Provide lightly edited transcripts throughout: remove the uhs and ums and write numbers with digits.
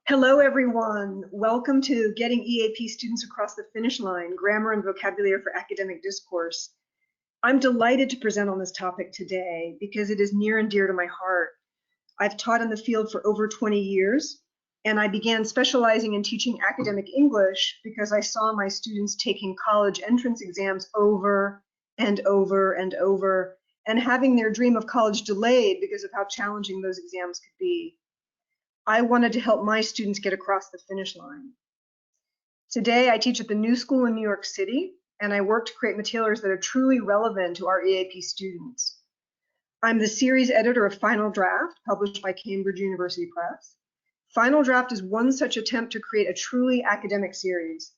Hello, everyone. Welcome to Getting EAP Students Across the Finish Line, Grammar and Vocabulary for Academic Discourse. I'm delighted to present on this topic today because it is near and dear to my heart. I've taught in the field for over 20 years, and I began specializing in teaching academic English because I saw my students taking college entrance exams over and over and over, and having their dream of college delayed because of how challenging those exams could be. I wanted to help my students get across the finish line. Today, I teach at the New School in New York City, and I work to create materials that are truly relevant to our EAP students. I'm the series editor of Final Draft, published by Cambridge University Press. Final Draft is one such attempt to create a truly academic series.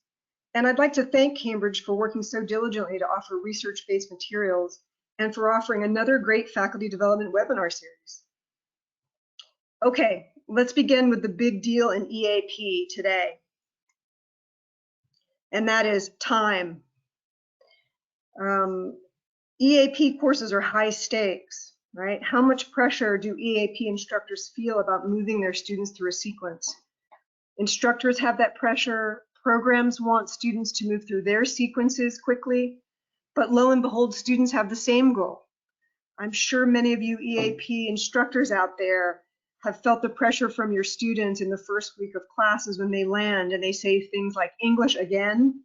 And I'd like to thank Cambridge for working so diligently to offer research-based materials and for offering another great faculty development webinar series. Okay, let's begin with the big deal in EAP today, and that is time. EAP courses are high stakes, right? How much pressure do EAP instructors feel about moving their students through a sequence? Instructors have that pressure. Programs want students to move through their sequences quickly, but lo and behold, students have the same goal. I'm sure many of you EAP instructors out there have felt the pressure from your students in the first week of classes when they land and they say things like, English again?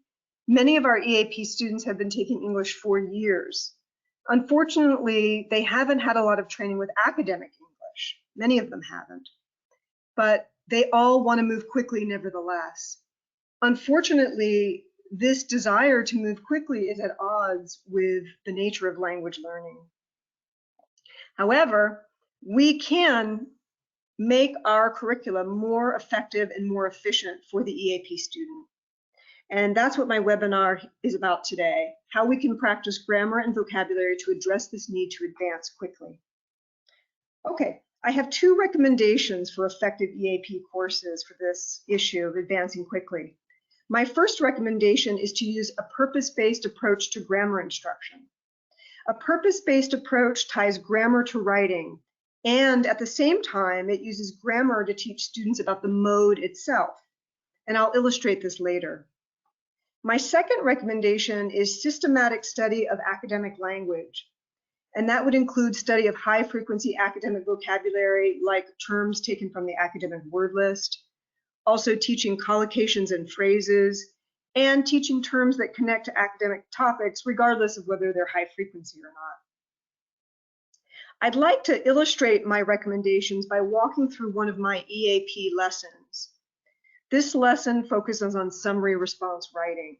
Many of our EAP students have been taking English for years. Unfortunately, they haven't had a lot of training with academic English. Many of them haven't. But they all want to move quickly nevertheless. Unfortunately, this desire to move quickly is at odds with the nature of language learning. However, we can make our curriculum more effective and more efficient for the EAP student. And that's what my webinar is about today, how we can practice grammar and vocabulary to address this need to advance quickly. Okay, I have two recommendations for effective EAP courses for this issue of advancing quickly. My first recommendation is to use a purpose-based approach to grammar instruction. A purpose-based approach ties grammar to writing, and at the same time, it uses grammar to teach students about the mode itself. And I'll illustrate this later. My second recommendation is systematic study of academic language. And that would include study of high-frequency academic vocabulary, like terms taken from the academic word list, also teaching collocations and phrases, and teaching terms that connect to academic topics, regardless of whether they're high frequency or not. I'd like to illustrate my recommendations by walking through one of my EAP lessons. This lesson focuses on summary response writing.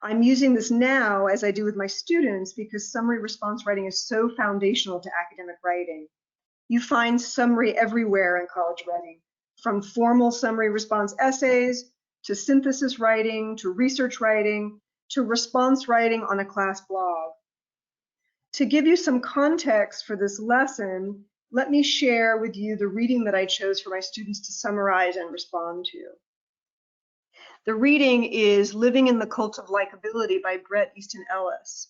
I'm using this now, as I do with my students, because summary response writing is so foundational to academic writing. You find summary everywhere in college writing, from formal summary response essays, to synthesis writing, to research writing, to response writing on a class blog. To give you some context for this lesson, let me share with you the reading that I chose for my students to summarize and respond to. The reading is Living in the Cult of Likability by Bret Easton Ellis.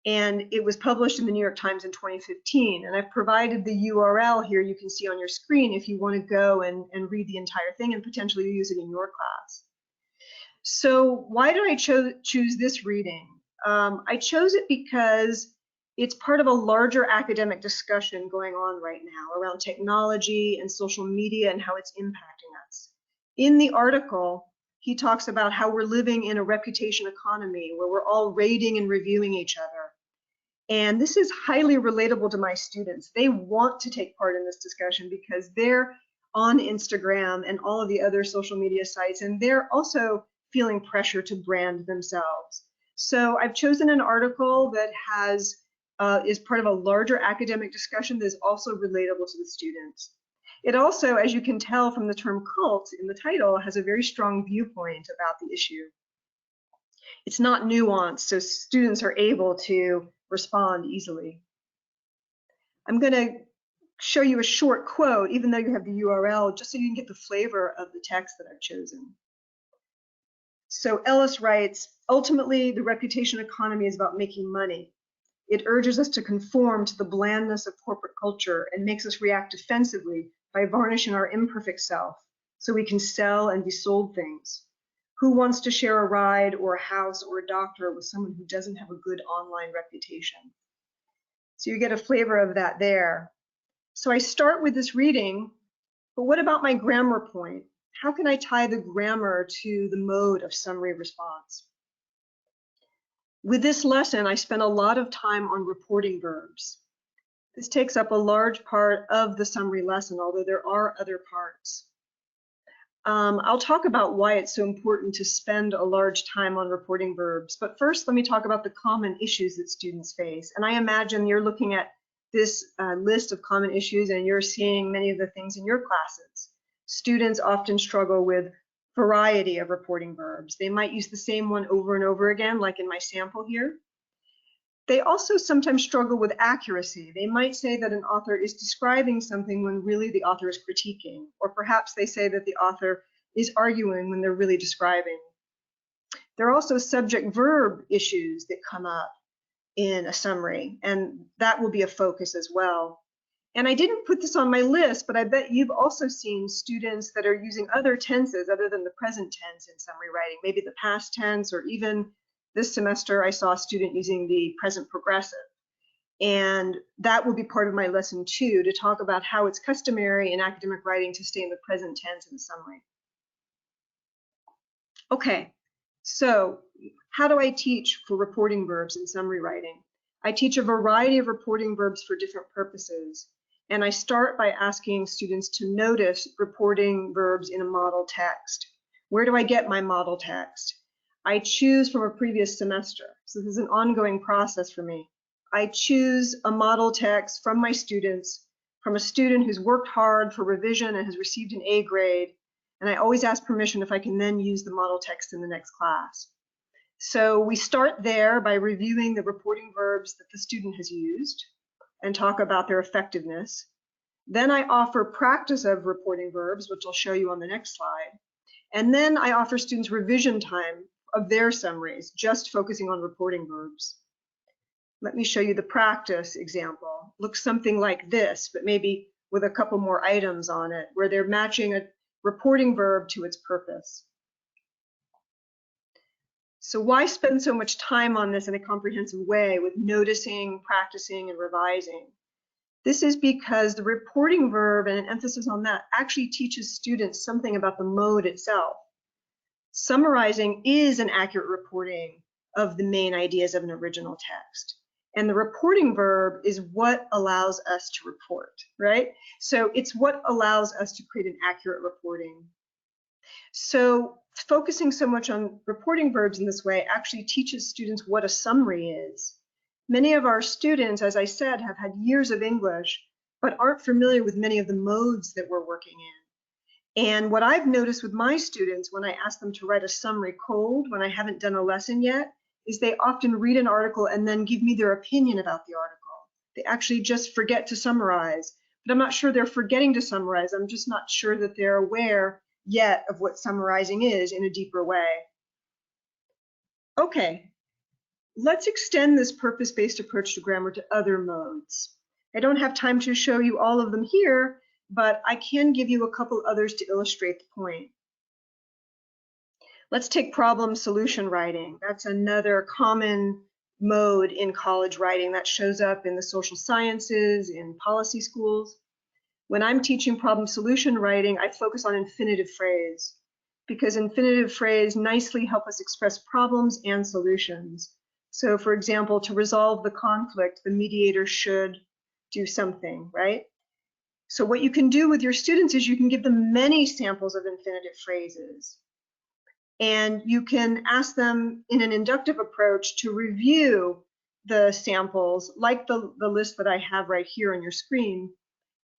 And it was published in the New York Times in 2015. And I've provided the URL here you can see on your screen if you want to go and read the entire thing and potentially use it in your class. So why did I choose this reading? I chose it because it's part of a larger academic discussion going on right now around technology and social media and how it's impacting us. In the article, he talks about how we're living in a reputation economy where we're all rating and reviewing each other. And this is highly relatable to my students. They want to take part in this discussion because they're on Instagram and all of the other social media sites, and they're also feeling pressure to brand themselves. So I've chosen an article that is part of a larger academic discussion that is also relatable to the students. It also, as you can tell from the term cult in the title, has a very strong viewpoint about the issue. It's not nuanced, so students are able to respond easily. I'm going to show you a short quote, even though you have the URL, just so you can get the flavor of the text that I've chosen. So Ellis writes, ultimately, the reputation economy is about making money. It urges us to conform to the blandness of corporate culture and makes us react defensively by varnishing our imperfect self, so we can sell and be sold things? Who wants to share a ride or a house or a doctor with someone who doesn't have a good online reputation? So you get a flavor of that there. So I start with this reading, but what about my grammar point? How can I tie the grammar to the mode of summary response? With this lesson, I spent a lot of time on reporting verbs. This takes up a large part of the summary lesson, although there are other parts. I'll talk about why it's so important to spend a large time on reporting verbs, but first let me talk about the common issues that students face. And I imagine you're looking at this list of common issues and you're seeing many of the things in your classes. Students often struggle with variety of reporting verbs. They might use the same one over and over again, like in my sample here. They also sometimes struggle with accuracy. They might say that an author is describing something when really the author is critiquing, or perhaps they say that the author is arguing when they're really describing. There are also subject-verb issues that come up in a summary, and that will be a focus as well. And I didn't put this on my list, but I bet you've also seen students that are using other tenses other than the present tense in summary writing, maybe the past tense, or even this semester I saw a student using the present progressive. And that will be part of my lesson too, to talk about how it's customary in academic writing to stay in the present tense in the summary. Okay, so how do I teach for reporting verbs in summary writing? I teach a variety of reporting verbs for different purposes. And I start by asking students to notice reporting verbs in a model text. Where do I get my model text? I choose from a previous semester. So this is an ongoing process for me. I choose a model text from my students, from a student who's worked hard for revision and has received an A grade. And I always ask permission if I can then use the model text in the next class. So we start there by reviewing the reporting verbs that the student has used and talk about their effectiveness. Then I offer practice of reporting verbs, which I'll show you on the next slide. And then I offer students revision time of their summaries, just focusing on reporting verbs. Let me show you the practice example. Looks something like this, but maybe with a couple more items on it, where they're matching a reporting verb to its purpose. So why spend so much time on this in a comprehensive way with noticing, practicing, and revising? This is because the reporting verb and an emphasis on that actually teaches students something about the mode itself. Summarizing is an accurate reporting of the main ideas of an original text. And the reporting verb is what allows us to report, right? So it's what allows us to create an accurate reporting. So focusing so much on reporting verbs in this way actually teaches students what a summary is. Many of our students, as I said, have had years of English, but aren't familiar with many of the modes that we're working in. And what I've noticed with my students when I ask them to write a summary cold, when I haven't done a lesson yet, is they often read an article and then give me their opinion about the article. They actually just forget to summarize. But I'm not sure they're forgetting to summarize. I'm just not sure that they're aware yet of what summarizing is in a deeper way. Okay, let's extend this purpose-based approach to grammar to other modes. I don't have time to show you all of them here, but I can give you a couple others to illustrate the point. Let's take problem solution writing. That's another common mode in college writing that shows up in the social sciences, in policy schools. When I'm teaching problem solution writing, I focus on infinitive phrase because infinitive phrase nicely help us express problems and solutions. So for example, to resolve the conflict, the mediator should do something, right? So what you can do with your students is you can give them many samples of infinitive phrases. And you can ask them in an inductive approach to review the samples, like the list that I have right here on your screen,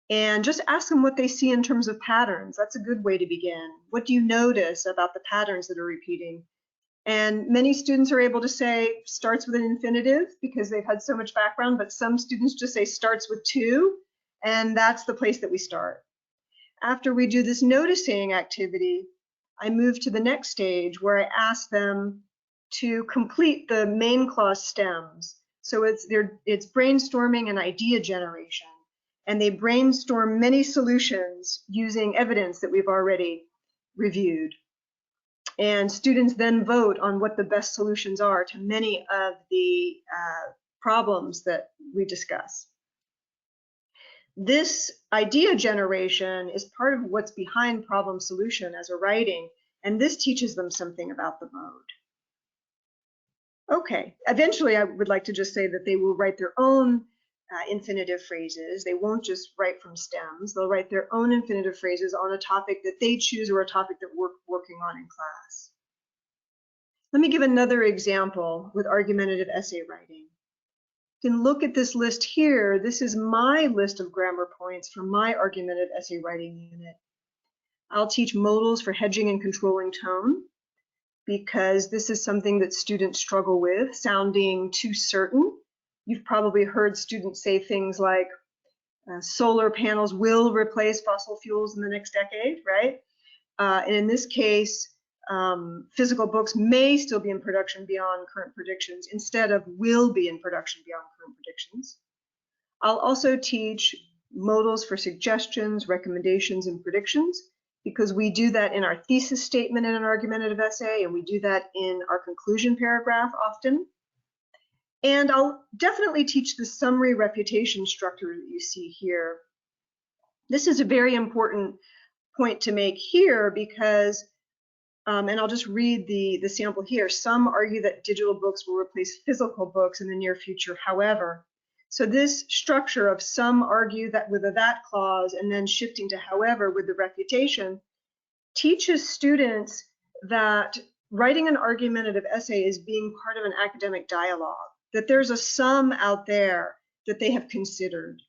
and just ask them what they see in terms of patterns. That's a good way to begin. What do you notice about the patterns that are repeating? And many students are able to say starts with an infinitive because they've had so much background, but some students just say starts with to, and that's the place that we start. After we do this noticing activity, I move to the next stage where I ask them to complete the main clause stems. So it's brainstorming and idea generation. And they brainstorm many solutions using evidence that we've already reviewed. And students then vote on what the best solutions are to many of the problems that we discuss. This idea generation is part of what's behind problem solution as a writing, and this teaches them something about the mode. Okay, eventually I would like to just say that they will write their own infinitive phrases. They won't just write from stems. They'll write their own infinitive phrases on a topic that they choose or a topic that we're working on in class. Let me give another example with argumentative essay writing. You can look at this list here. This is my list of grammar points for my argumentative essay writing unit. I'll teach modals for hedging and controlling tone, because this is something that students struggle with, sounding too certain. You've probably heard students say things like, solar panels will replace fossil fuels in the next decade, right? And in this case, physical books may still be in production beyond current predictions instead of will be in production beyond current predictions. I'll also teach modals for suggestions, recommendations, and predictions, because we do that in our thesis statement in an argumentative essay, and we do that in our conclusion paragraph often. And I'll definitely teach the summary refutation structure that you see here. This is a very important point to make here because, and I'll just read the sample here. Some argue that digital books will replace physical books in the near future, however. So this structure of some argue that with a that clause and then shifting to however with the refutation teaches students that writing an argumentative essay is being part of an academic dialogue, that there's a some out there that they have considered.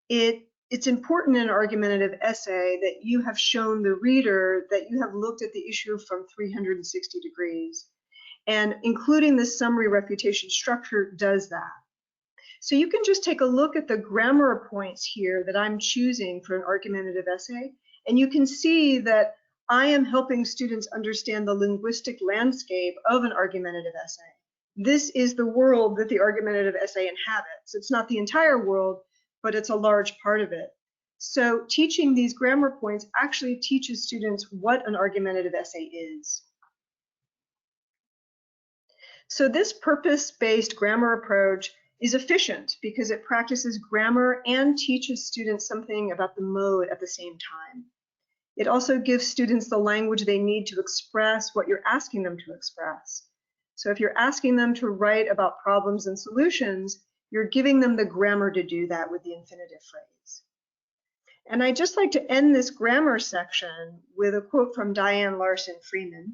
It's important in an argumentative essay that you have shown the reader that you have looked at the issue from 360 degrees. And including the summary refutation structure does that. So you can just take a look at the grammar points here that I'm choosing for an argumentative essay, and you can see that I am helping students understand the linguistic landscape of an argumentative essay. This is the world that the argumentative essay inhabits. It's not the entire world, but it's a large part of it. So teaching these grammar points actually teaches students what an argumentative essay is. So this purpose-based grammar approach is efficient because it practices grammar and teaches students something about the mode at the same time. It also gives students the language they need to express what you're asking them to express. So if you're asking them to write about problems and solutions, you're giving them the grammar to do that with the infinitive phrase. And I'd just like to end this grammar section with a quote from Diane Larson Freeman.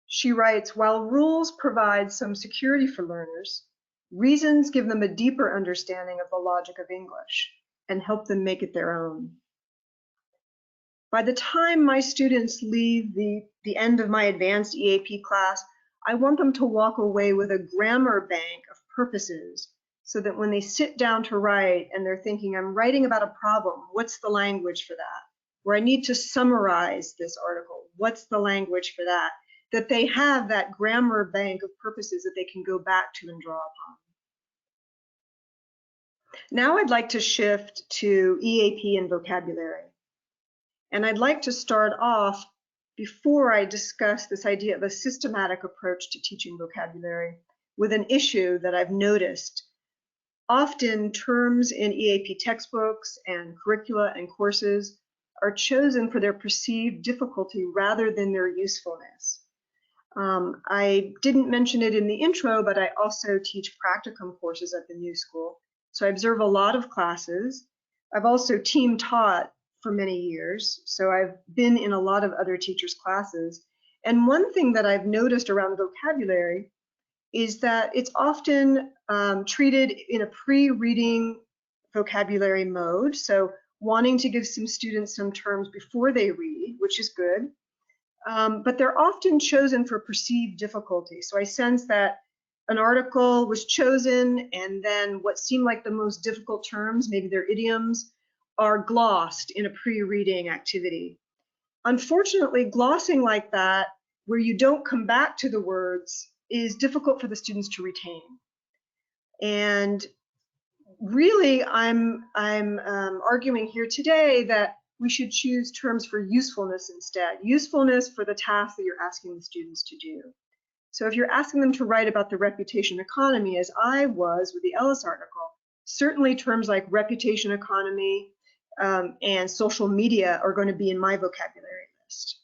She writes, "While rules provide some security for learners, reasons give them a deeper understanding of the logic of English and help them make it their own." By the time my students leave the end of my advanced EAP class, I want them to walk away with a grammar bank of purposes so that when they sit down to write and they're thinking, I'm writing about a problem, what's the language for that? Or I need to summarize this article, what's the language for that? That they have that grammar bank of purposes that they can go back to and draw upon. Now I'd like to shift to EAP and vocabulary. And I'd like to start off, before I discuss this idea of a systematic approach to teaching vocabulary, with an issue that I've noticed. Often terms in EAP textbooks and curricula and courses are chosen for their perceived difficulty rather than their usefulness. I didn't mention it in the intro, but I also teach practicum courses at the New School. So I observe a lot of classes. I've also team taught for many years, so I've been in a lot of other teachers' classes. And one thing that I've noticed around vocabulary is that it's often treated in a pre-reading vocabulary mode, so wanting to give some students some terms before they read, which is good. But they're often chosen for perceived difficulty. So I sense that an article was chosen and then what seemed like the most difficult terms, maybe they're idioms, are glossed in a pre-reading activity. Unfortunately, glossing like that, where you don't come back to the words, is difficult for the students to retain. And really, I'm arguing here today that we should choose terms for usefulness instead. Usefulness for the task that you're asking the students to do. So if you're asking them to write about the reputation economy, as I was with the Ellis article, certainly terms like reputation economy and social media are going to be in my vocabulary list.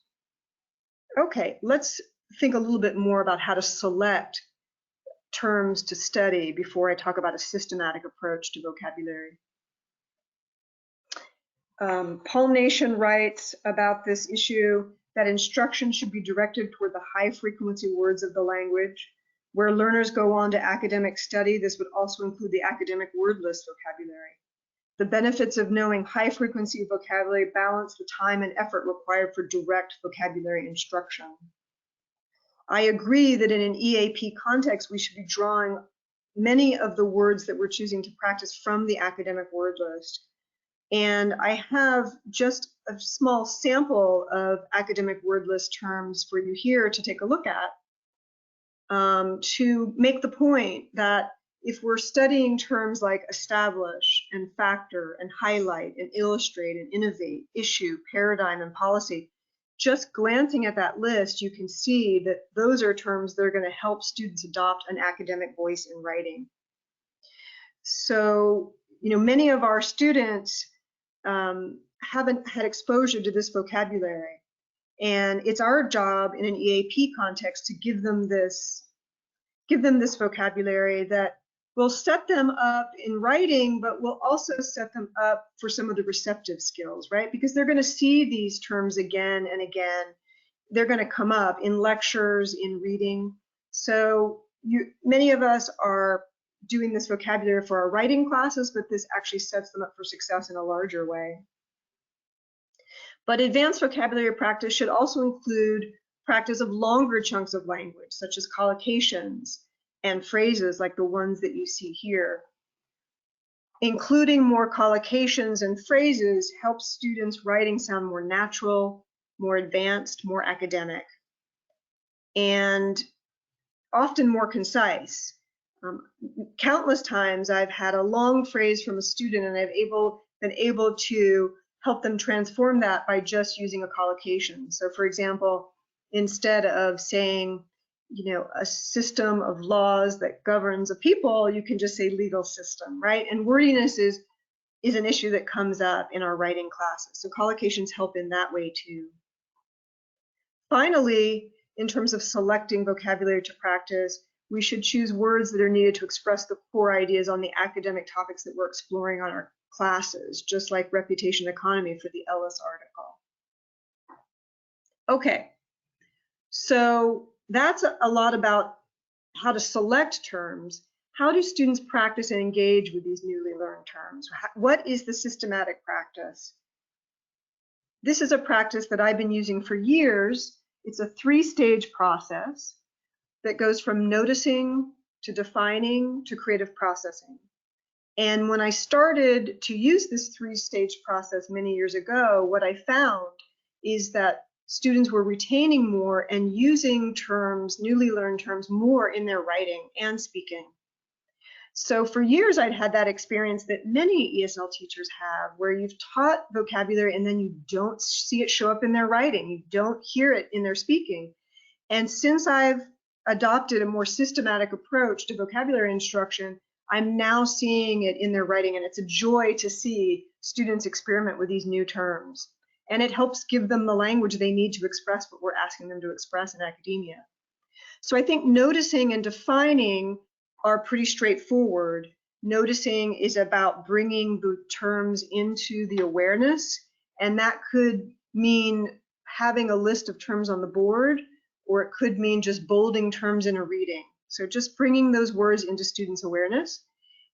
Okay, let's think a little bit more about how to select terms to study before I talk about a systematic approach to vocabulary. Paul Nation writes about this issue that instruction should be directed toward the high frequency words of the language. Where learners go on to academic study, this would also include the academic word list vocabulary. The benefits of knowing high frequency vocabulary balance the time and effort required for direct vocabulary instruction. I agree that in an EAP context, we should be drawing many of the words that we're choosing to practice from the academic word list. And I have just a small sample of academic word list terms for you here to take a look at, to make the point that if we're studying terms like establish and factor and highlight and illustrate and innovate, issue, paradigm, and policy, just glancing at that list, you can see that those are terms that are going to help students adopt an academic voice in writing. So, many of our students haven't had exposure to this vocabulary, and it's our job in an EAP context to give them this vocabulary that will set them up in writing, but will also set them up for some of the receptive skills, right? Because they're going to see these terms again and again. They're going to come up in lectures, in reading. So many of us are doing this vocabulary for our writing classes, but this actually sets them up for success in a larger way. But advanced vocabulary practice should also include practice of longer chunks of language, such as collocations and phrases like the ones that you see here. Including more collocations and phrases helps students' writing sound more natural, more advanced, more academic, and often more concise. Countless times I've had a long phrase from a student and I've been able to help them transform that by just using a collocation. So for example, instead of saying, a system of laws that governs a people, you can just say legal system, right? And wordiness is an issue that comes up in our writing classes. So collocations help in that way too. Finally, in terms of selecting vocabulary to practice, we should choose words that are needed to express the core ideas on the academic topics that we're exploring on our classes, just like reputation economy for the Ellis article. Okay, so that's a lot about how to select terms. How do students practice and engage with these newly learned terms? What is the systematic practice? This is a practice that I've been using for years. It's a three-stage process that goes from noticing to defining to creative processing. And when I started to use this three-stage process many years ago, what I found is that students were retaining more and using terms, newly learned terms, more in their writing and speaking. So for years, I'd had that experience that many ESL teachers have, where you've taught vocabulary and then you don't see it show up in their writing. You don't hear it in their speaking. And since I've adopted a more systematic approach to vocabulary instruction, I'm now seeing it in their writing, and it's a joy to see students experiment with these new terms. And it helps give them the language they need to express what we're asking them to express in academia. So I think noticing and defining are pretty straightforward. Noticing is about bringing the terms into the awareness, and that could mean having a list of terms on the board, or it could mean just bolding terms in a reading. So just bringing those words into students' awareness,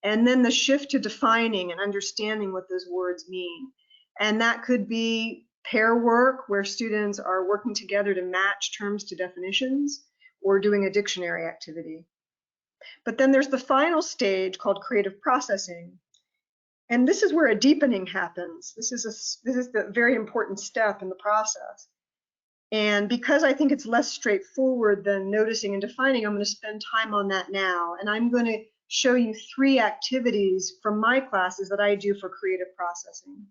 and then the shift to defining and understanding what those words mean. And that could be pair work, where students are working together to match terms to definitions, or doing a dictionary activity. But then there's the final stage called creative processing. And this is where a deepening happens. This is the very important step in the process. And because I think it's less straightforward than noticing and defining, I'm going to spend time on that now. And I'm going to show you 3 activities from my classes that I do for creative processing.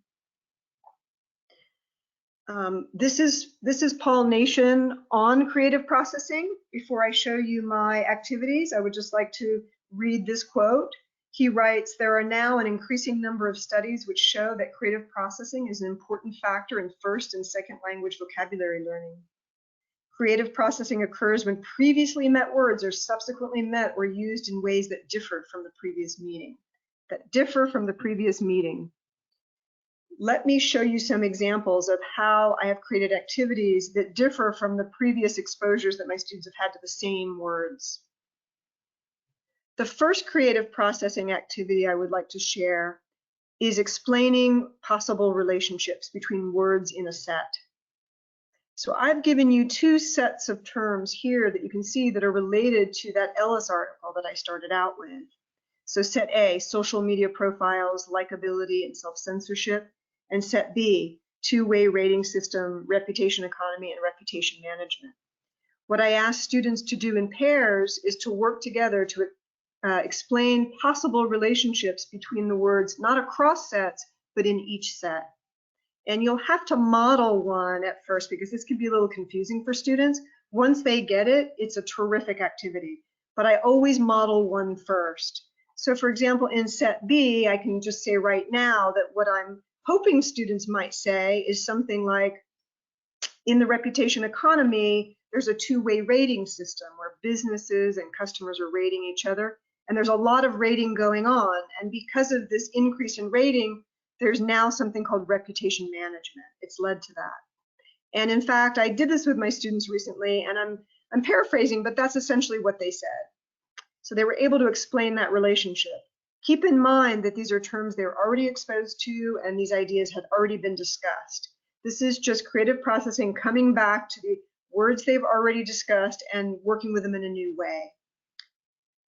This is Paul Nation on creative processing. Before I show you my activities, I would just like to read this quote. He writes, "There are now an increasing number of studies which show that creative processing is an important factor in first and second language vocabulary learning. Creative processing occurs when previously met words are subsequently met or used in ways that differ from the previous meaning." Let me show you some examples of how I have created activities that differ from the previous exposures that my students have had to the same words. The first creative processing activity I would like to share is explaining possible relationships between words in a set. So I've given you two sets of terms here that you can see that are related to that Ellis article that I started out with. So set A, social media profiles, likability, and self-censorship. And set B, two-way rating system, reputation economy, and reputation management. What I ask students to do in pairs is to work together to explain possible relationships between the words, not across sets, but in each set. And you'll have to model one at first because this can be a little confusing for students. Once they get it, it's a terrific activity, but I always model one first. So for example, in set B, I can just say right now that what I'm hoping students might say is something like, in the reputation economy, there's a two-way rating system where businesses and customers are rating each other, and there's a lot of rating going on. And because of this increase in rating, there's now something called reputation management. It's led to that. And in fact, I did this with my students recently, and I'm paraphrasing, but that's essentially what they said. So they were able to explain that relationship. Keep in mind that these are terms they're already exposed to, and these ideas had already been discussed. This is just creative processing coming back to the words they've already discussed and working with them in a new way.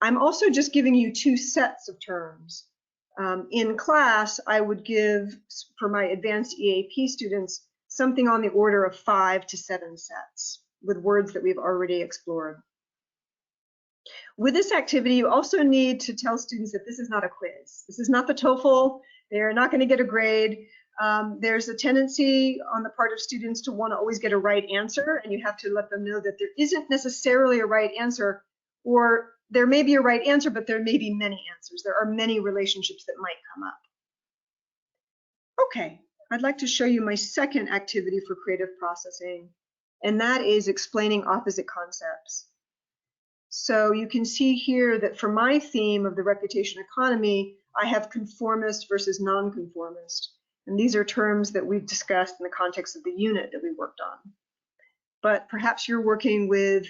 I'm also just giving you two sets of terms. In class, I would give, for my advanced EAP students, something on the order of 5 to 7 sets with words that we've already explored. With this activity, you also need to tell students that this is not a quiz. This is not the TOEFL. They're not going to get a grade. There's a tendency on the part of students to want to always get a right answer, and you have to let them know that there isn't necessarily a right answer, or there may be a right answer, but there may be many answers. There are many relationships that might come up. Okay, I'd like to show you my second activity for creative processing, and that is explaining opposite concepts. So you can see here that for my theme of the reputation economy, I have conformist versus nonconformist. And these are terms that we've discussed in the context of the unit that we worked on. But perhaps you're working with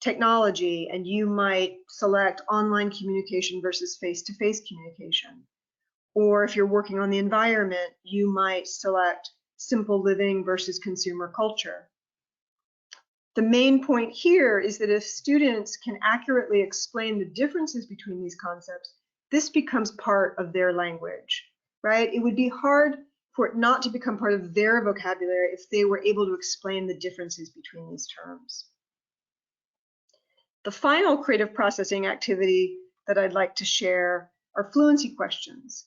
technology and you might select online communication versus face-to-face communication. Or if you're working on the environment, you might select simple living versus consumer culture. The main point here is that if students can accurately explain the differences between these concepts, this becomes part of their language, right? It would be hard for it not to become part of their vocabulary if they were able to explain the differences between these terms. The final creative processing activity that I'd like to share are fluency questions.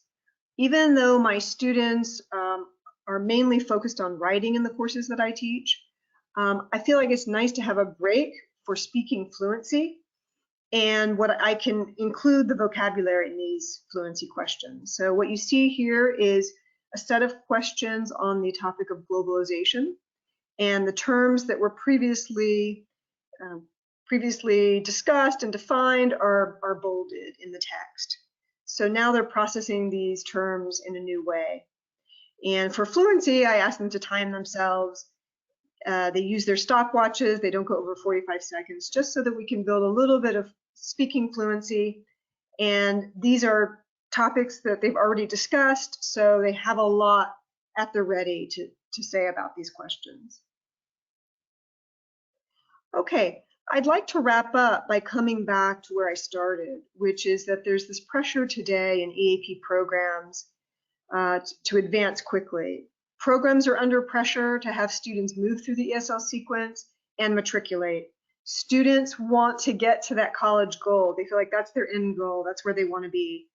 Even though my students are mainly focused on writing in the courses that I teach, I feel like it's nice to have a break for speaking fluency, and what I can include the vocabulary in these fluency questions. So what you see here is a set of questions on the topic of globalization, and the terms that were previously discussed and defined are bolded in the text. So now they're processing these terms in a new way. And for fluency, I ask them to time themselves. They use their stopwatches. They don't go over 45 seconds, just so that we can build a little bit of speaking fluency. And these are topics that they've already discussed, so they have a lot at the ready to say about these questions. Okay, I'd like to wrap up by coming back to where I started, which is that there's this pressure today in EAP programs to advance quickly. Programs are under pressure to have students move through the ESL sequence and matriculate. Students want to get to that college goal. They feel like that's their end goal. That's where they want to be.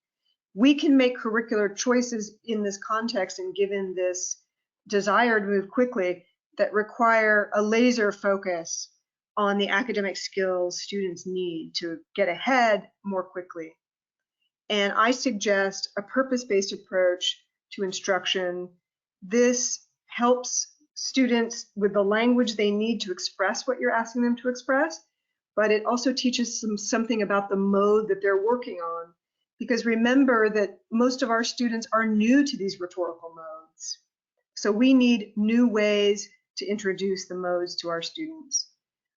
We can make curricular choices in this context and given this desire to move quickly that require a laser focus on the academic skills students need to get ahead more quickly. And I suggest a purpose-based approach to instruction. This helps students with the language they need to express what you're asking them to express, but it also teaches them something about the mode that they're working on. Because remember that most of our students are new to these rhetorical modes. So we need new ways to introduce the modes to our students.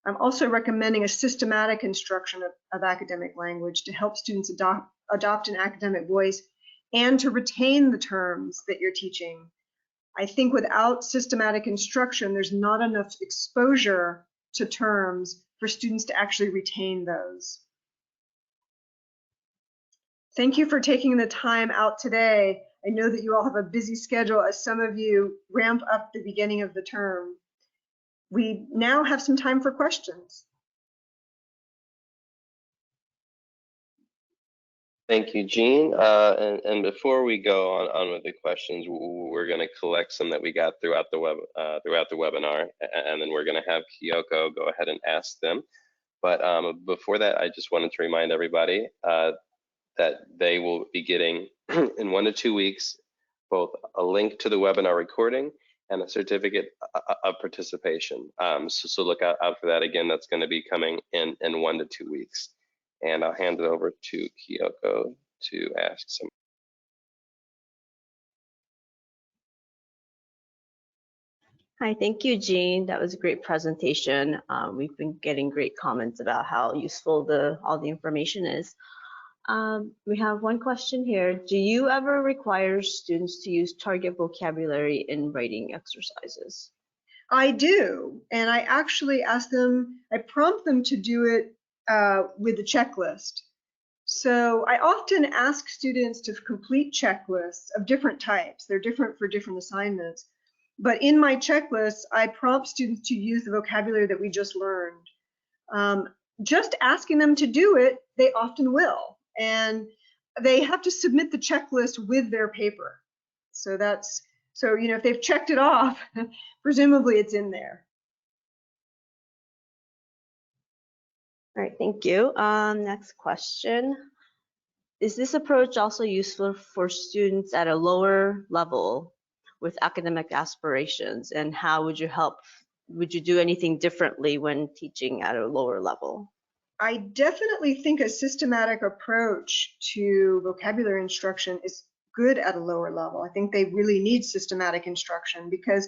I'm also recommending a systematic instruction of academic language to help students adopt an academic voice and to retain the terms that you're teaching. I think without systematic instruction, there's not enough exposure to terms for students to actually retain those. Thank you for taking the time out today. I know that you all have a busy schedule as some of you ramp up the beginning of the term. We now have some time for questions. Thank you, Jeanne. And before we go on with the questions, we're going to collect some that we got throughout the webinar, and then we're going to have Kyoko go ahead and ask them. But before that, I just wanted to remind everybody that they will be getting in 1 to 2 weeks both a link to the webinar recording and a certificate of participation. So look out for that. Again, that's going to be coming in 1 to 2 weeks. And I'll hand it over to Kyoko to ask some. Hi, thank you, Jeanne. That was a great presentation. We've been getting great comments about how useful all the information is. We have one question here. Do you ever require students to use target vocabulary in writing exercises? I do, and I actually ask them, I prompt them to do it with a checklist. So I often ask students to complete checklists of different types. They're different for different assignments. But in my checklist, I prompt students to use the vocabulary that we just learned. Just asking them to do it, they often will. And they have to submit the checklist with their paper. So you know, if they've checked it off, presumably it's in there. All right, thank you. Next question. Is this approach also useful for students at a lower level with academic aspirations? And how would you do anything differently when teaching at a lower level? I definitely think a systematic approach to vocabulary instruction is good at a lower level. I think they really need systematic instruction because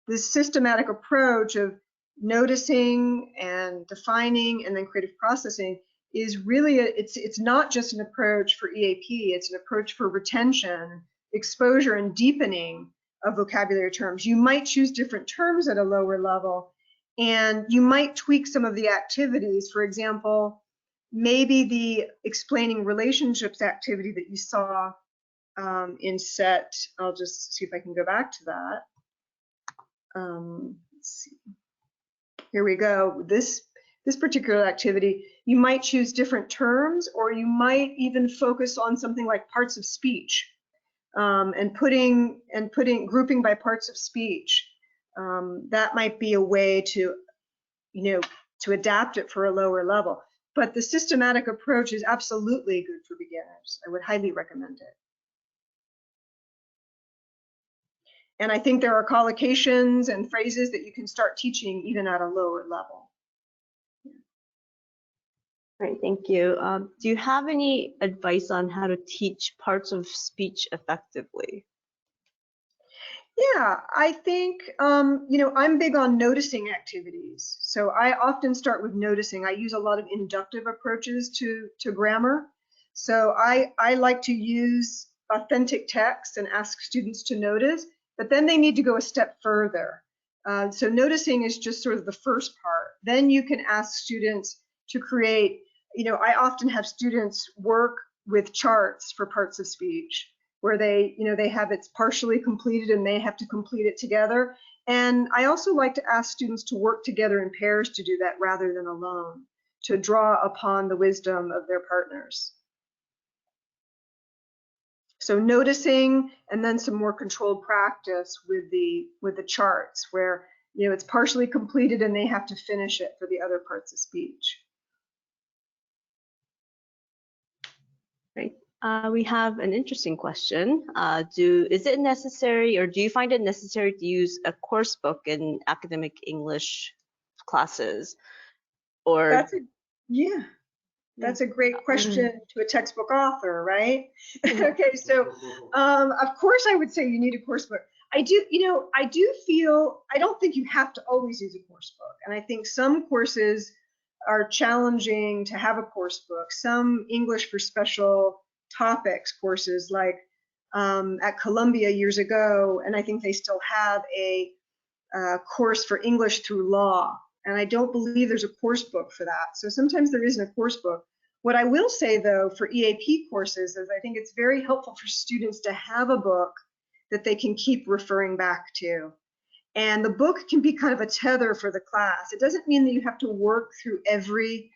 this systematic approach of noticing and defining and then creative processing is really, it's not just an approach for EAP, it's an approach for retention, exposure, and deepening of vocabulary terms. You might choose different terms at a lower level, and you might tweak some of the activities. For example, maybe the explaining relationships activity that you saw in set, I'll just see if I can go back to that. Let's see. Here we go. This particular activity, you might choose different terms, or you might even focus on something like parts of speech, and grouping by parts of speech. That might be a way to, you know, to adapt it for a lower level. But the systematic approach is absolutely good for beginners. I would highly recommend it. And I think there are collocations and phrases that you can start teaching even at a lower level. Great, thank you. Do you have any advice on how to teach parts of speech effectively? Yeah, I think, you know, I'm big on noticing activities. So I often start with noticing. I use a lot of inductive approaches to grammar. So I like to use authentic text and ask students to notice, but then they need to go a step further. So noticing is just sort of the first part. Then you can ask students to create, you know, I often have students work with charts for parts of speech, where they, you know, they have it's partially completed and they have to complete it together. And I also like to ask students to work together in pairs to do that rather than alone, to draw upon the wisdom of their partners. So noticing, and then some more controlled practice with the charts where, you know, it's partially completed and they have to finish it for the other parts of speech. Right. We have an interesting question. Is it necessary, or do you find it necessary to use a course book in academic English classes? Or Yeah, that's a great question to a textbook author, right? Okay, so of course I would say you need a course book. I do feel, I don't think you have to always use a course book. And I think some courses are challenging to have a course book. Some English for special topics courses, like at Columbia years ago, and I think they still have a course for English through law. And I don't believe there's a course book for that. So sometimes there isn't a course book. What I will say, though, for EAP courses is I think it's very helpful for students to have a book that they can keep referring back to. And the book can be kind of a tether for the class. It doesn't mean that you have to work through every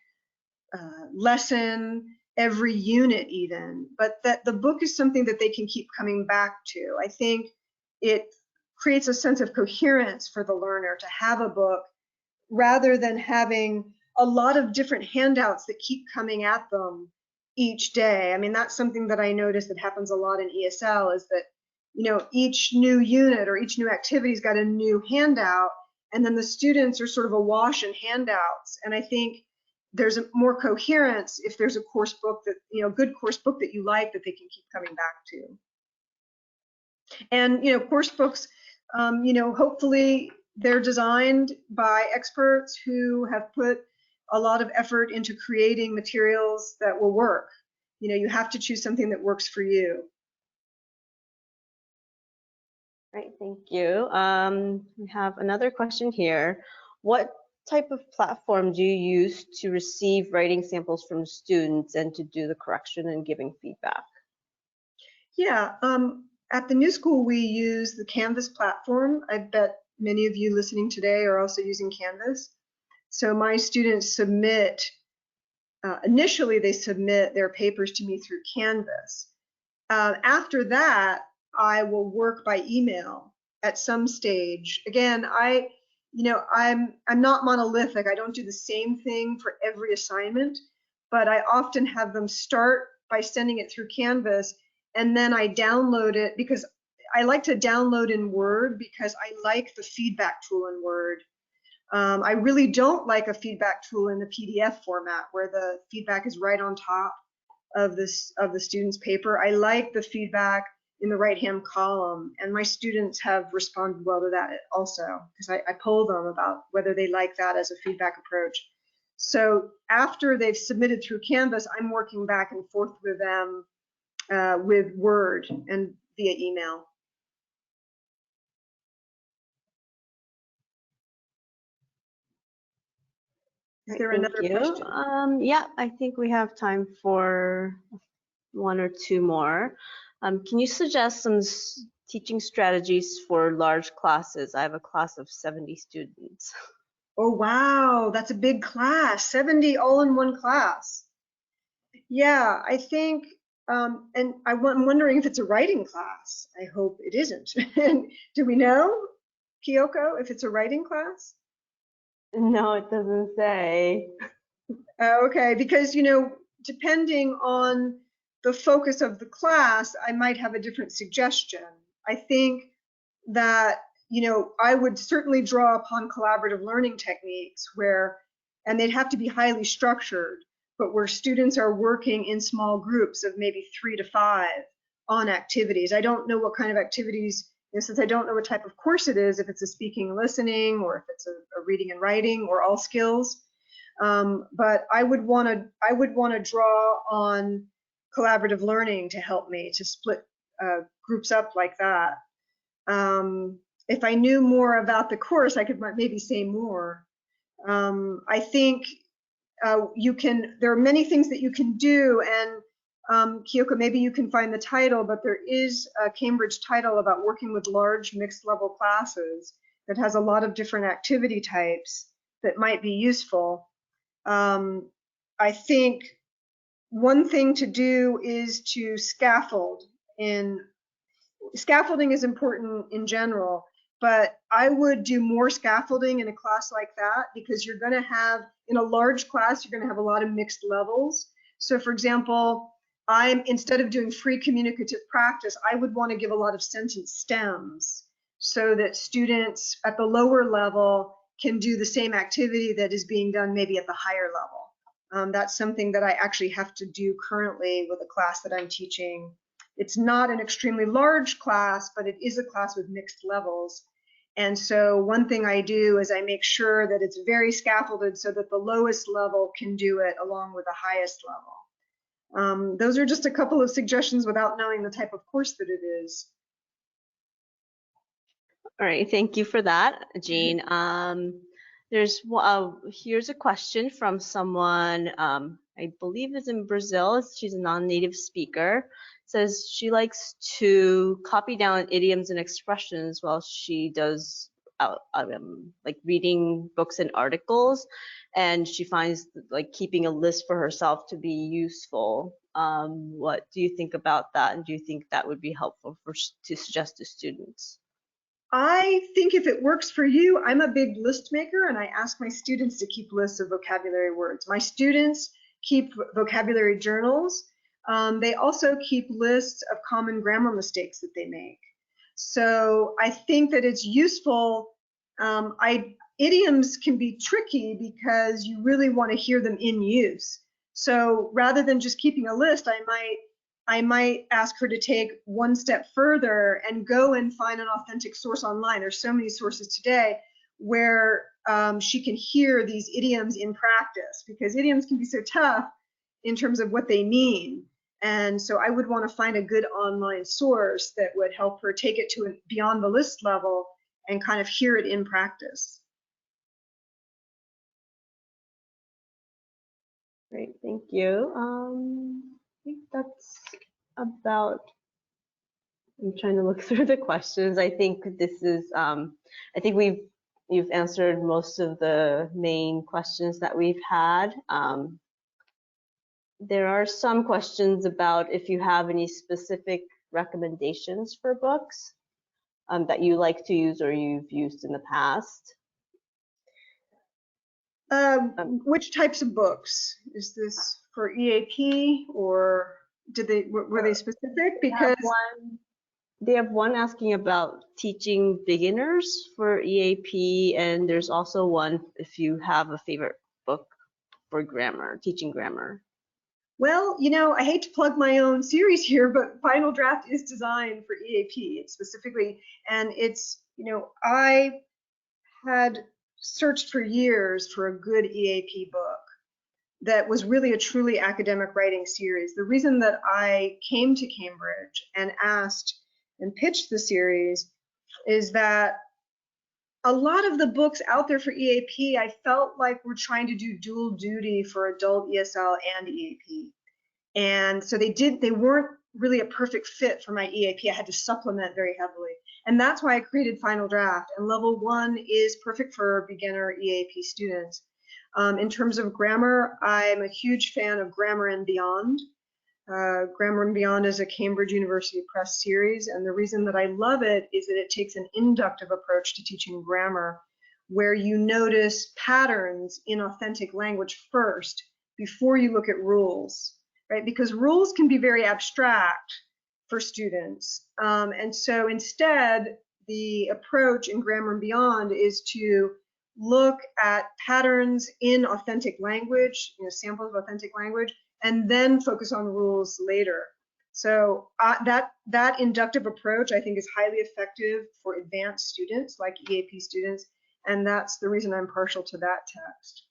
lesson, every unit even, but that the book is something that they can keep coming back to. I think it creates a sense of coherence for the learner to have a book rather than having a lot of different handouts that keep coming at them each day. I mean, that's something that I notice that happens a lot in ESL, is that, you know, each new unit or each new activity's got a new handout, and then the students are sort of awash in handouts. And I think there's more coherence if there's a course book that, you know, good course book that you like, that they can keep coming back to. And, you know, course books, you know, hopefully they're designed by experts who have put a lot of effort into creating materials that will work. You know, you have to choose something that works for you. Right, thank you. We have another question here. What type of platform do you use to receive writing samples from students and to do the correction and giving feedback? Yeah, at the New School, we use the Canvas platform. I bet many of you listening today are also using Canvas. So my students submit, initially they submit their papers to me through Canvas. After that, I will work by email at some stage. Again, you know, I'm not monolithic. I don't do the same thing for every assignment, but I often have them start by sending it through Canvas, and then I download it, because I like to download in Word because I like the feedback tool in Word. I really don't like a feedback tool in the PDF format where the feedback is right on top of the student's paper. I like the feedback in the right-hand column, and my students have responded well to that also, because I poll them about whether they like that as a feedback approach. So after they've submitted through Canvas, I'm working back and forth with them with Word and via email. Is there another question? Yeah, I think we have time for one or two more. Can you suggest some teaching strategies for large classes? I have a class of 70 students. Oh, wow, that's a big class, 70 all in one class. Yeah, I think, and I'm wondering if it's a writing class. I hope it isn't. Do we know, Kyoko, if it's a writing class? No, it doesn't say. Okay, because, you know, depending on the focus of the class, I might have a different suggestion. I think that, you know, I would certainly draw upon collaborative learning techniques where, and they'd have to be highly structured, but where students are working in small groups of maybe 3 to 5 on activities. I don't know what kind of activities, you know, since I don't know what type of course it is, if it's a speaking and listening, or if it's a reading and writing, or all skills. But I would want to draw on collaborative learning to help me to split groups up like that. If I knew more about the course, I could maybe say more. I think there are many things that you can do, and Kyoko, maybe you can find the title, but there is a Cambridge title about working with large mixed level classes that has a lot of different activity types that might be useful. I think one thing to do is to scaffold scaffolding is important in general, but I would do more scaffolding in a class like that, because you're going to have, in a large class, you're going to have a lot of mixed levels. So for example, instead of doing free communicative practice, I would want to give a lot of sentence stems so that students at the lower level can do the same activity that is being done maybe at the higher level. That's something that I actually have to do currently with a class that I'm teaching. It's not an extremely large class, but it is a class with mixed levels. And so one thing I do is I make sure that it's very scaffolded so that the lowest level can do it along with the highest level. Those are just a couple of suggestions without knowing the type of course that it is. All right, thank you for that, Jeanne. Here's a question from someone, I believe is in Brazil. She's a non-native speaker. Says she likes to copy down idioms and expressions while she does like reading books and articles, and she finds like keeping a list for herself to be useful. What do you think about that, and do you think that would be helpful to suggest to students? I think if it works for you, I'm a big list maker, and I ask my students to keep lists of vocabulary words. My students keep vocabulary journals. They also keep lists of common grammar mistakes that they make. So I think that it's useful. Idioms can be tricky because you really want to hear them in use. So rather than just keeping a list, I might ask her to take one step further and go and find an authentic source online. There's so many sources today where she can hear these idioms in practice, because idioms can be so tough in terms of what they mean. And so I would want to find a good online source that would help her take it to beyond the list level and kind of hear it in practice. Great, thank you. I think that's about, I'm trying to look through the questions. I think this is, I think you've answered most of the main questions that we've had. There are some questions about if you have any specific recommendations for books that you like to use or you've used in the past. Which types of books? Is this for EAP, or were they specific? Because they have one asking about teaching beginners for EAP, and there's also one if you have a favorite book for grammar, teaching grammar. Well, you know, I hate to plug my own series here, but Final Draft is designed for EAP. It's specifically, and it's, you know, I had searched for years for a good EAP book that was really a truly academic writing series. The reason that I came to Cambridge and asked and pitched the series is that a lot of the books out there for EAP, I felt like were trying to do dual duty for adult ESL and EAP. And so they weren't really a perfect fit for my EAP. I had to supplement very heavily. And that's why I created Final Draft. And level 1 is perfect for beginner EAP students. In terms of grammar, I'm a huge fan of Grammar and Beyond. Grammar and Beyond is a Cambridge University Press series, and the reason that I love it is that it takes an inductive approach to teaching grammar, where you notice patterns in authentic language first before you look at rules, right? Because rules can be very abstract for students, and so instead the approach in Grammar and Beyond is to look at patterns in authentic language, you know, samples of authentic language, and then focus on rules later. So that inductive approach, I think, is highly effective for advanced students like EAP students, and that's the reason I'm partial to that text.